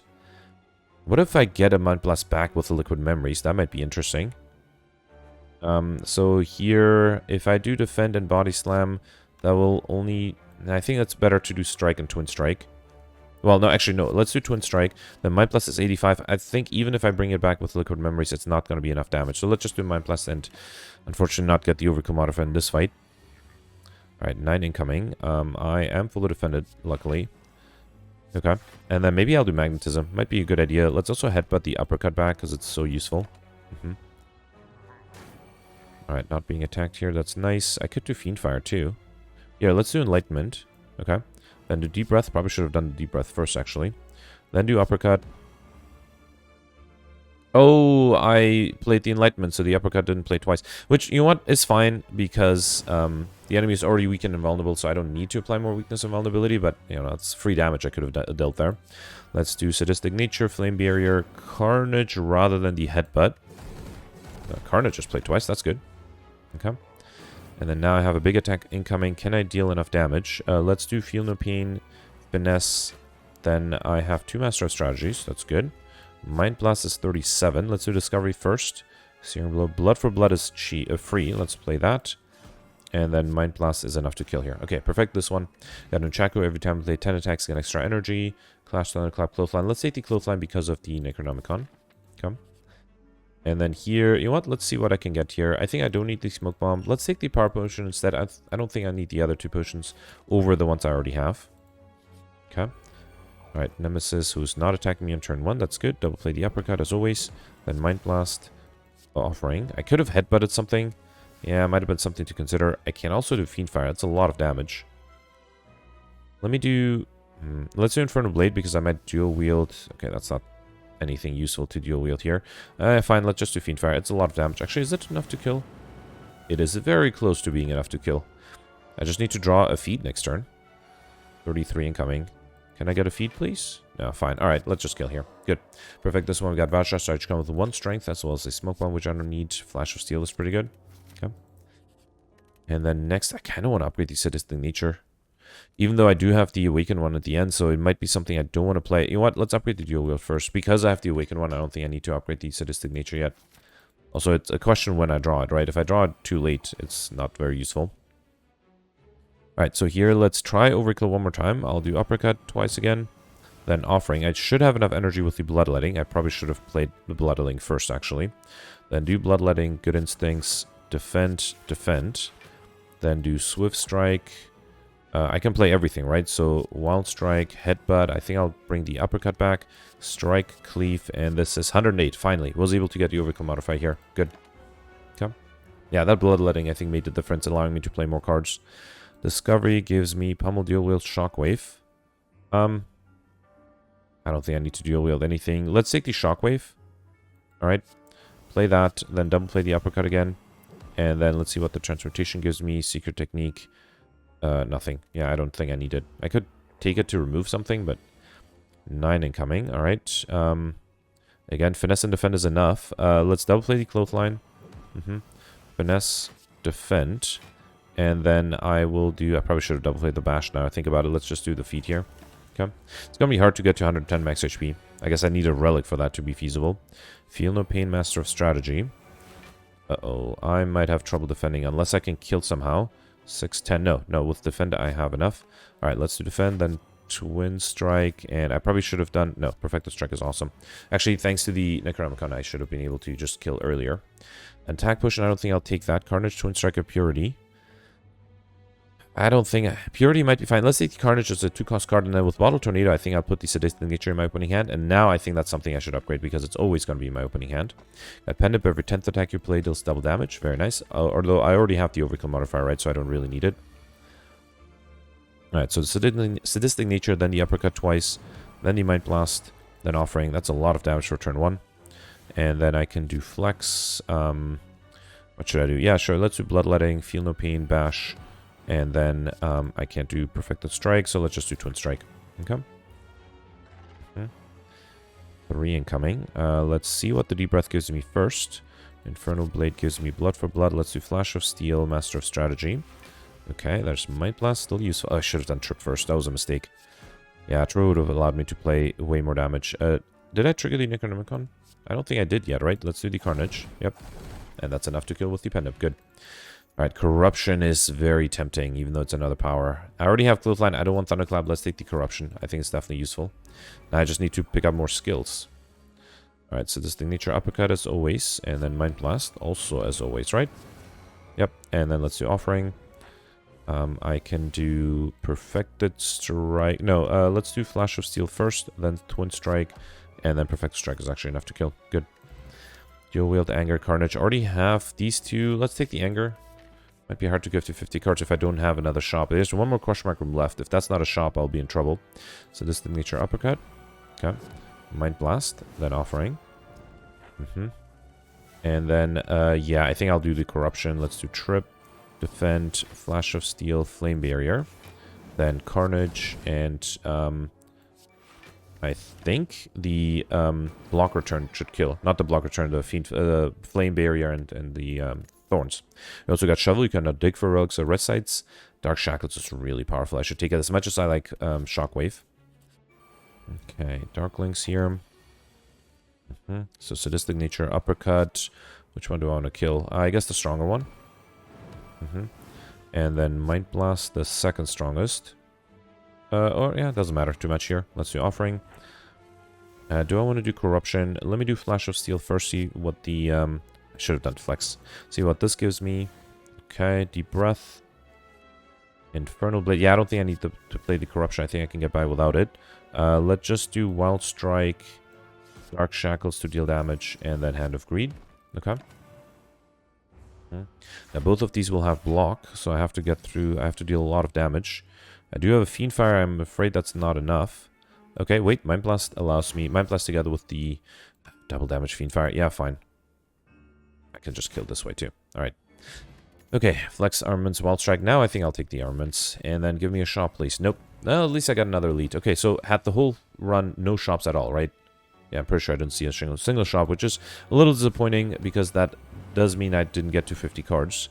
What if I get a Mind Blast back with the Liquid Memories? That might be interesting. So here, if I do Defend and Body Slam, that will only... I think it's better to do Strike and Twin Strike. Well, no, actually, no. Let's do Twin Strike. The Mind Blast is 85. I think even if I bring it back with Liquid Memories, it's not going to be enough damage. So let's just do Mind Blast and, unfortunately, not get the Overkill modifier in this fight. Alright, 9 incoming. I am fully defended, luckily. Okay. And then maybe I'll do Magnetism. Might be a good idea. Let's also headbutt the Uppercut back, because it's so useful. Alright, not being attacked here. That's nice. I could do Fiendfire, too. Yeah, let's do Enlightenment. Okay. Then do Deep Breath. Probably should have done the Deep Breath first, actually. Then do Uppercut. Oh, I played the Enlightenment, so the Uppercut didn't play twice. Which, you know what, is fine, because the enemy is already weakened and vulnerable, so I don't need to apply more weakness and vulnerability, but, you know, that's free damage I could have dealt there. Let's do Sadistic Nature, Flame Barrier, Carnage rather than the Headbutt. Carnage just played twice, that's good. Okay. And then now I have a big attack incoming. Can I deal enough damage? Let's do Feel No Pain, Finesse. Then I have 2 Master of Strategies. That's good. Mind Blast is 37. Let's do Discovery first. Searing Blow. Blood for Blood is free. Let's play that. And then Mind Blast is enough to kill here. Okay, perfect this one. Got an Chaco. Every time we play 10 attacks, get extra energy. Clash Thunder, Clap, Clothesline. Let's take the Clothesline because of the Necronomicon. Come. And then here, you know what? Let's see what I can get here. I think I don't need the Smoke Bomb. Let's take the Power Potion instead. I don't think I need the other 2 potions over the ones I already have. Okay. Alright, Nemesis, who's not attacking me on turn 1. That's good. Double play the Uppercut as always. Then Mind Blast. Offering. I could have headbutted something. Yeah, it might have been something to consider. I can also do Fiendfire. That's a lot of damage. Let me do... let's do Infernal Blade because I might dual wield... Okay, that's not anything useful to dual wield here. Fine, let's just do Fiendfire. It's a lot of damage. Actually, is it enough to kill? It is very close to being enough to kill. I just need to draw a feed next turn. 33 incoming. Can I get a feed, please? No, fine. Alright, let's just kill here. Good. Perfect. This one we got Vajra, so I should come with 1 strength as well as a Smoke Bomb, which I don't need. Flash of Steel is pretty good. Okay. And then next, I kind of want to upgrade the Sadistic Nature. Even though I do have the Awakened one at the end, so it might be something I don't want to play. You know what? Let's upgrade the Dual Wield first. Because I have the Awakened one, I don't think I need to upgrade the Sadistic Nature yet. Also, it's a question when I draw it, right? If I draw it too late, it's not very useful. Alright, so here, let's try Overkill one more time. I'll do Uppercut twice again. Then Offering. I should have enough energy with the Bloodletting. I probably should have played the Bloodletting first, actually. Then do Bloodletting, Good Instincts, Defend, Defend. Then do Swift Strike. I can play everything, right? So Wild Strike, Headbutt. I think I'll bring the Uppercut back. Strike, Cleave, and this is 108. Finally, was able to get the Overkill modifier here. Good. Okay. Yeah, that Bloodletting I think made the difference, allowing me to play more cards. Discovery gives me Pummel, Dual Wield, Shockwave. I don't think I need to dual wield anything. Let's take the Shockwave. Alright. Play that, then double play the Uppercut again. And then let's see what the Transmutation gives me. Secret Technique. Nothing. Yeah, I don't think I need it. I could take it to remove something, but 9 incoming. Alright. Again, Finesse and Defend is enough. Let's double play the Clothesline. Finesse, Defend. And then I will do... I probably should have double played the Bash now. I think about it. Let's just do the feat here. Okay. It's going to be hard to get to 110 max HP. I guess I need a relic for that to be feasible. Feel No Pain, Master of Strategy. Uh-oh. I might have trouble defending unless I can kill somehow. 610. No, with Defend I have enough. Alright, let's do Defend, then Twin Strike, and I probably should have done... No, Perfecto Strike is awesome. Actually, thanks to the Necronomicon, I should have been able to just kill earlier. Attack Potion, I don't think I'll take that. Carnage, Twin Strike, or Purity. I don't think... Purity might be fine. Let's take the Carnage as a 2-cost card, and then with Bottle Tornado, I think I'll put the Sadistic Nature in my opening hand, and now I think that's something I should upgrade, because it's always going to be in my opening hand. Got Pendant, every 10th attack you play deals double damage. Very nice. Although I already have the Overkill modifier, right, so I don't really need it. Alright, so the Sadistic Nature, then the Uppercut twice, then the Mind Blast, then Offering. That's a lot of damage for turn 1. And then I can do Flex. What should I do? Yeah, sure, let's do Bloodletting, Feel No Pain, Bash... And then I can't do Perfected Strike, so let's just do Twin Strike. Okay. 3 incoming. Let's see what the Deep Breath gives me first. Infernal Blade gives me Blood for Blood. Let's do Flash of Steel, Master of Strategy. Okay, there's Might Blast, still useful. Oh, I should have done Trip first. That was a mistake. Yeah, Trip would have allowed me to play way more damage. Did I trigger the Necronomicon? I don't think I did yet, right? Let's do the Carnage. Yep. And that's enough to kill with the Pendant. Good. Alright, Corruption is very tempting, even though it's another power. I already have Clothesline. I don't want Thunderclap. Let's take the Corruption. I think it's definitely useful. Now I just need to pick up more skills. Alright, so Sadistic Nature Uppercut as always. And then Mind Blast also as always, right? Yep. And then let's do Offering. I can do Perfected Strike. No, let's do Flash of Steel first. Then Twin Strike. And then Perfected Strike is actually enough to kill. Good. Dual Wield, Anger, Carnage. Already have these two. Let's take the Anger. Might be hard to give to 50 cards if I don't have another shop. There's one more question mark room left. If that's not a shop, I'll be in trouble. So this is the Nature Uppercut. Okay. Mind Blast. Then Offering. And then, yeah, I think I'll do the Corruption. Let's do Trip, Defend, Flash of Steel, Flame Barrier. Then Carnage, and I think the Block Return should kill. Not the Block Return, the Flame Barrier and the... Thorns. You also got Shovel. You can now dig for relics or red sites. Dark Shackles is really powerful. I should take it as much as I like Shockwave. Okay, Dark Links here. So Sadistic Nature, Uppercut. Which one do I want to kill? I guess the stronger one. And then Mind Blast, the second strongest. Or yeah, it doesn't matter too much here. Let's do Offering. Do I want to do Corruption? Let me do Flash of Steel first. See what the... I should have done Flex. See what this gives me. Okay, Deep Breath. Infernal Blade. Yeah, I don't think I need to play the Corruption. I think I can get by without it. Let's just do Wild Strike, Dark Shackles to deal damage, and then Hand of Greed. Okay. Now both of these will have block, so I have to get through. I have to deal a lot of damage. I do have a Fiend Fire. I'm afraid that's not enough. Okay, wait. Mind Blast allows me... Mind Blast together with the double damage Fiend Fire. Yeah, fine. I can just kill this way too. Alright. Okay, Flex Armaments, Wild Strike. Now I think I'll take the Armaments. And then give me a shop, please. Nope. Well, at least I got another elite. Okay, so had the whole run no shops at all, right? Yeah, I'm pretty sure I didn't see a single shop, which is a little disappointing because that does mean I didn't get to 50 cards.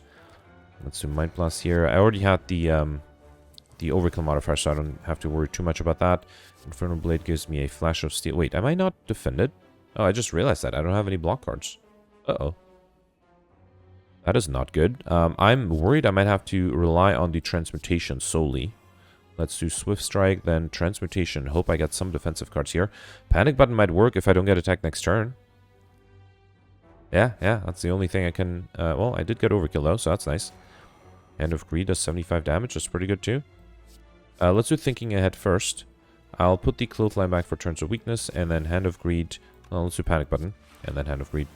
Let's do Mind Blast here. I already had the Overkill modifier, so I don't have to worry too much about that. Infernal Blade gives me a Flash of Steel. Wait, am I not defended? Oh, I just realized that. I don't have any block cards. Uh-oh. That is not good. I'm worried I might have to rely on the Transmutation solely. Let's do Swift Strike, then Transmutation. Hope I get some defensive cards here. Panic Button might work if I don't get attacked next turn. Yeah, that's the only thing I can... well, I did get Overkill though, so that's nice. Hand of Greed does 75 damage. That's pretty good too. Let's do Thinking Ahead first. I'll put the Clothesline back for turns of weakness, and then Hand of Greed. Well, let's do Panic Button, and then Hand of Greed.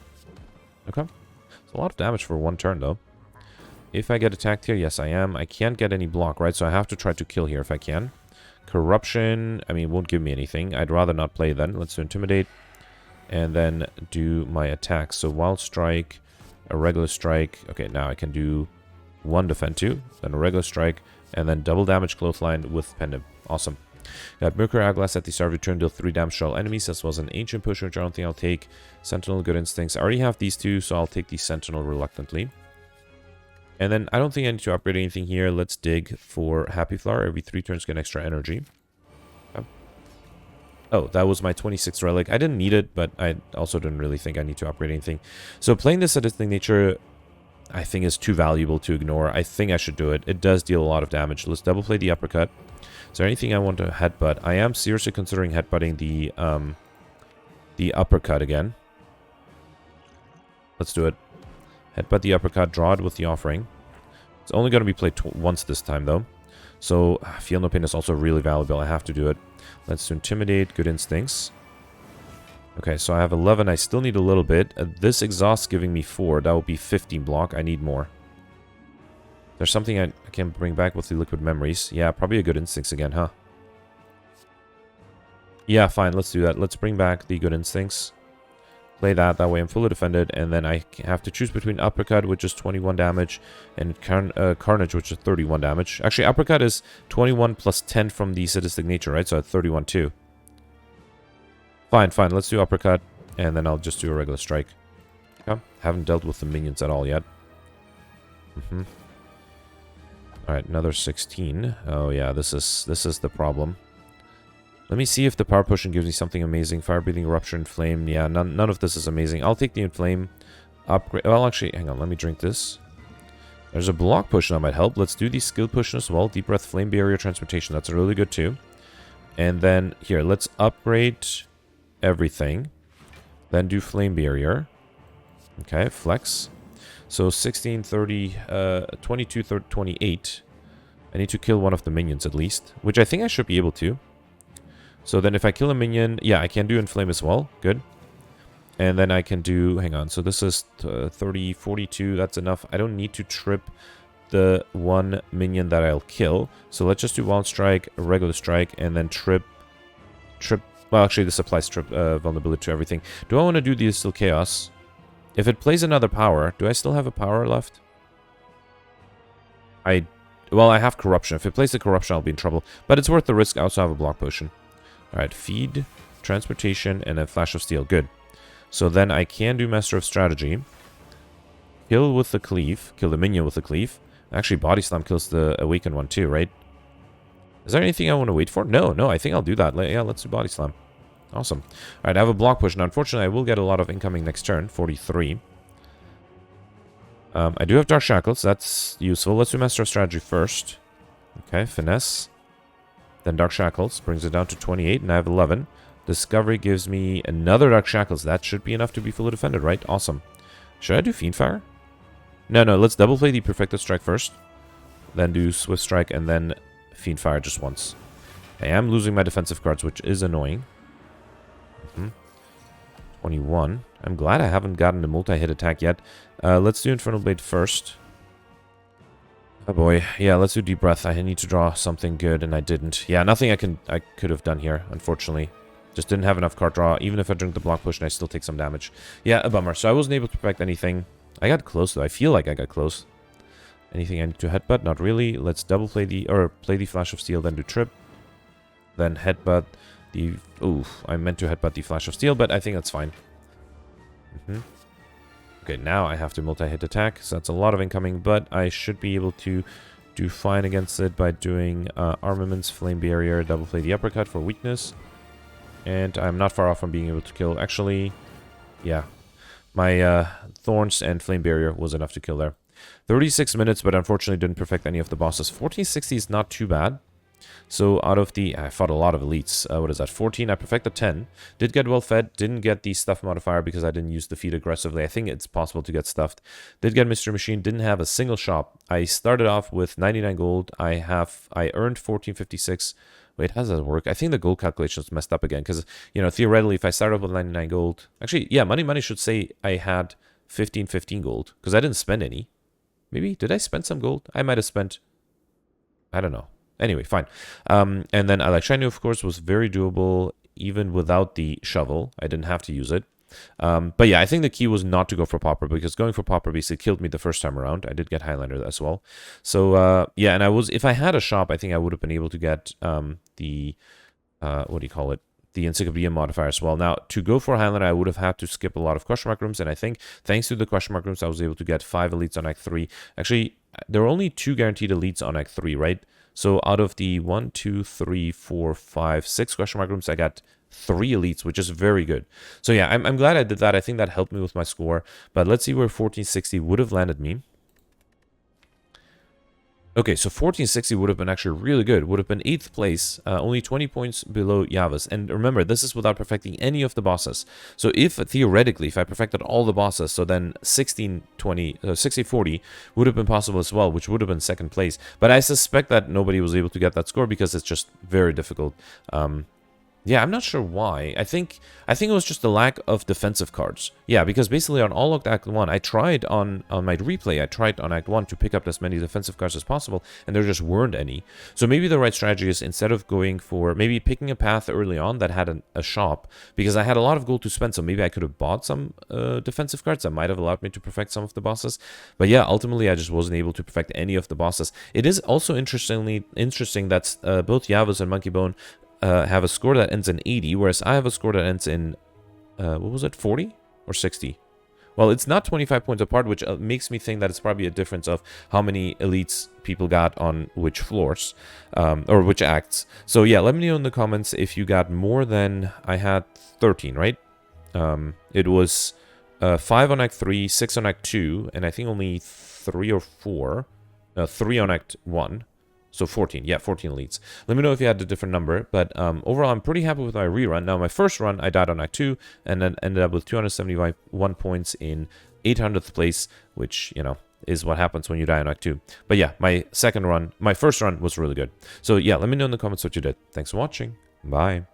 Okay. It's a lot of damage for one turn, though. If I get attacked here, yes, I am. I can't get any block, right? So I have to try to kill here if I can. Corruption, I mean, won't give me anything. I'd rather not play then. Let's do Intimidate. And then do my attacks. So Wild Strike, a regular strike. Okay, now I can do one Defend 2, then a regular strike, and then double damage Clothesline with Pendant. Awesome. Got Mercury Hourglass at the start of your turn, deal 3 damage to all enemies, as well as an Ancient Potion, which I don't think I'll take. Sentinel, Good Instincts. I already have these two, so I'll take the Sentinel reluctantly. And then I don't think I need to upgrade anything here. Let's dig for Happy Flower. Every 3 turns get extra energy. Okay. Oh, that was my 26th relic. I didn't need it, but I also didn't really think I need to upgrade anything. So playing this Sadistic Nature, I think is too valuable to ignore. I think I should do it. It does deal a lot of damage. Let's double play the Uppercut. Is there anything I want to headbutt? I am seriously considering headbutting the Uppercut again. Let's do it. Headbutt the Uppercut, draw it with the Offering. It's only going to be played once this time, though. So Feel No Pain is also really valuable. I have to do it. Let's do Intimidate, Good Instincts. Okay, so I have 11. I still need a little bit. This Exhaust giving me 4. That would be 15 block. I need more. There's something I can bring back with the Liquid Memories. Yeah, probably a Good Instincts again, huh? Yeah, fine. Let's do that. Let's bring back the Good Instincts. Play that. That way I'm fully defended. And then I have to choose between Uppercut, which is 21 damage, and Carnage, which is 31 damage. Actually, Uppercut is 21 plus 10 from the Sadistic Nature, right? So at 31 too. Fine, fine. Let's do Uppercut, and then I'll just do a regular strike. Okay. Haven't dealt with the minions at all yet. Alright, another 16. Oh yeah, this is the problem. Let me see if the Power Potion gives me something amazing. Fire Breathing, Rupture, Inflame. Yeah, none of this is amazing. I'll take the Inflame. Upgrade. Well, actually, hang on. Let me drink this. There's a Block Potion that might help. Let's do the Skill Potion as well. Deep Breath, Flame Barrier, Transmutation. That's really good too. And then, here, let's upgrade everything. Then do Flame Barrier. Okay, Flex. So 16, 30, 22, 30, 28. I need to kill one of the minions at least, which I think I should be able to. So then if I kill a minion, yeah, I can do Inflame as well. Good. And then I can do, hang on, so this is 30, 42, that's enough. I don't need to trip the one minion that I'll kill. So let's just do Wild Strike, regular strike, and then trip, well, actually this applies trip vulnerability to everything. Do I want to do the Still Chaos? If it plays another power, do I still have a power left? Well, I have Corruption. If it plays the Corruption, I'll be in trouble. But it's worth the risk. I also have a Block Potion. Alright, Feed, Transportation, and a Flash of Steel. Good. So then I can do Master of Strategy. Kill with the Cleave. Kill the minion with the Cleave. Actually, Body Slam kills the Awakened one too, right? Is there anything I want to wait for? No, I think I'll do that. Yeah, let's do Body Slam. Awesome. Alright, I have a Block Push. Now, unfortunately, I will get a lot of incoming next turn. 43. I do have Dark Shackles. That's useful. Let's do Master of Strategy first. Okay, Finesse. Then Dark Shackles. Brings it down to 28, and I have 11. Discovery gives me another Dark Shackles. That should be enough to be fully defended, right? Awesome. Should I do Fiendfire? No, let's double play the Perfected Strike first. Then do Swift Strike, and then Fiendfire just once. I am losing my defensive cards, which is annoying. 21. I'm glad I haven't gotten the multi-hit attack yet. Let's do Infernal Blade first. Oh boy. Yeah, let's do Deep Breath. I need to draw something good, and I didn't. Yeah, nothing I could have done here, unfortunately. Just didn't have enough card draw. Even if I drink the Block Push, and I still take some damage. Yeah, a bummer. So I wasn't able to perfect anything. I got close, though. I feel like I got close. Anything I need to headbutt? Not really. Let's double play play the Flash of Steel, then do Trip. Then headbutt the... Oof, I meant to headbutt the Flash of Steel, but I think that's fine. Okay, now I have to multi-hit attack, so that's a lot of incoming, but I should be able to do fine against it by doing Armaments, Flame Barrier, double play the Uppercut for weakness. And I'm not far off from being able to kill. Actually, yeah, my Thorns and Flame Barrier was enough to kill there. 36 minutes, but unfortunately didn't perfect any of the bosses. 1460 is not too bad. So out of the... I fought a lot of elites. What is that? 14. I perfected 10. Did get well fed. Didn't get the stuff modifier because I didn't use the feed aggressively. I think it's possible to get stuffed. Did get Mystery Machine. Didn't have a single shop. I started off with 99 gold. I earned 1456. Wait, how does that work? I think the gold calculation is messed up again because, you know, theoretically, if I start off with 99 gold... Actually, yeah, Money should say I had 15 gold because I didn't spend any. Maybe? Did I spend some gold? I might have spent... I don't know. Anyway, fine. And then I like Shiny, of course, was very doable even without the shovel. I didn't have to use it. But yeah, I think the key was not to go for Pauper because going for Pauper basically killed me the first time around. I did get Highlander as well. So yeah, and if I had a shop, I think I would have been able to get the, what do you call it? The Encyclopedia modifier as well. Now, to go for Highlander, I would have had to skip a lot of question mark rooms, and I think thanks to the question mark rooms, I was able to get 5 elites on Act 3. Actually, there are only 2 guaranteed elites on Act 3, right? So out of the 1, 2, 3, 4, 5, 6 question mark rooms, I got 3 elites, which is very good. So yeah, I'm glad I did that. I think that helped me with my score. But let's see where 1460 would have landed me. Okay, so 1460 would have been actually really good. Would have been 8th place, only 20 points below Yava's. And remember, this is without perfecting any of the bosses. So if, theoretically, if I perfected all the bosses, so then 1620, 6040 would have been possible as well, which would have been 2nd place. But I suspect that nobody was able to get that score because it's just very difficult. Yeah, I'm not sure why. I think it was just the lack of defensive cards. Yeah, because basically on all of Act 1, I tried on my replay, I tried on Act 1 to pick up as many defensive cards as possible, and there just weren't any. So maybe the right strategy is, instead of going for, maybe picking a path early on that had a shop, because I had a lot of gold to spend, so maybe I could have bought some defensive cards that might have allowed me to perfect some of the bosses. But yeah, ultimately I just wasn't able to perfect any of the bosses. It is also interesting that both Yavas and Monkey Bone have a score that ends in 80, whereas I have a score that ends in, what was it, 40 or 60? Well, it's not 25 points apart, which makes me think that it's probably a difference of how many elites people got on which floors, or which acts. So yeah, let me know in the comments if you got more than, I had 13, right? It was 5 on Act 3, 6 on Act 2, and I think only 3 or 4, 3 on Act 1. So 14, yeah, 14 elites. Let me know if you had a different number, but overall, I'm pretty happy with my rerun. Now, my first run, I died on Act 2, and then ended up with 271 points in 800th place, which, you know, is what happens when you die on Act 2. But yeah, my first run was really good. So yeah, let me know in the comments what you did. Thanks for watching. Bye.